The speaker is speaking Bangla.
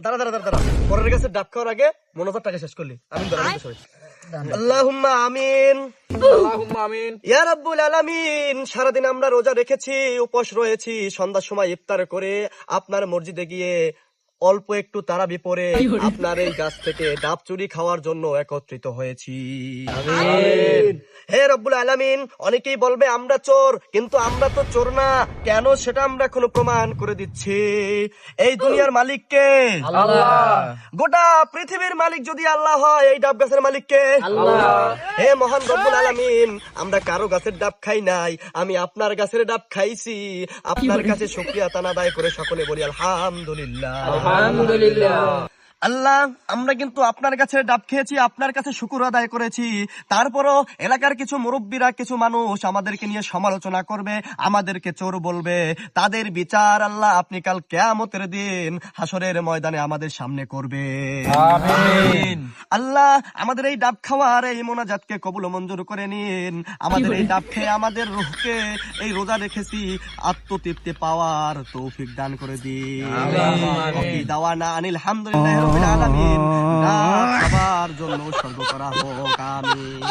দাঁড়া দাঁড়া দাঁড়া দাঁড়া, পরের কাছে ডাব খাওয়ার আগে মনোজার টাকা শেষ করলি। আমিন ধরা আল্লাহুম্মা আমিন, আল্লাহুম্মা আমিন। ইয়া রাব্বুল আলামিন। সারাদিন আমরা রোজা রেখেছি, উপোস রয়েছি, সন্ধ্যার সময় ইফতার করে আপনার মসজিদে গিয়ে অল্প একটু তারাবি পরে আপনার এই গাছ থেকে ডাব চুরি খাওয়ার জন্য একত্রিত হয়েছি। হে রব্বুল আলামিন, অনেকেই বলবে আমরা চোর, কিন্তু আমরা তো চোর না। কেন সেটা আমরা এখন প্রমাণ করে দিচ্ছি। এই দুনিয়ার মালিক কে? আল্লাহ। গোটা পৃথিবীর মালিক যদি আল্লাহ হয়, এই ডাব গাছের মালিক কে? আল্লাহ। হে মহান রব্বুল আলামিন, আমরা কারো গাছের ডাব খাই নাই, আমি আপনার গাছের ডাব খাইছি। আপনার কাছে শুকরিয়া তান আদায় করে সকলে বলি আলহামদুলিল্লাহ। আলহামদুলিল্লাহ। আল্লাহ, আমরা কিন্তু আপনার কাছে ডাব খেয়েছি, আপনার কাছে শুকর আদায় করেছি। তারপরও এলাকার কিছু মুরব্বীরা, কিছু মানুষ আমাদেরকে নিয়ে সমালোচনা করবে, আমাদেরকে চোর বলবে। তাদের বিচার আল্লাহ আপনি কাল কিয়ামতের দিন হাসরের ময়দানে আমাদের সামনে করবে। আমিন। আল্লাহ, আমাদের এই ডাব খাওয়ার এই মোনাজাতকে কবুল ও মঞ্জুর করে নিন। আমাদের এই ডাব খেয়ে আমাদের রূহকে এই রোজা রেখেছি আত্মতৃপ্তি পাওয়ার তৌফিক দান করে দিন। আমিন। দাওয়ানা আনিল হামদুলিল্লাহি রাব্বিল আলামিন। ডাব খাবার জন্য উৎসর্গ করা হোক। আমিন।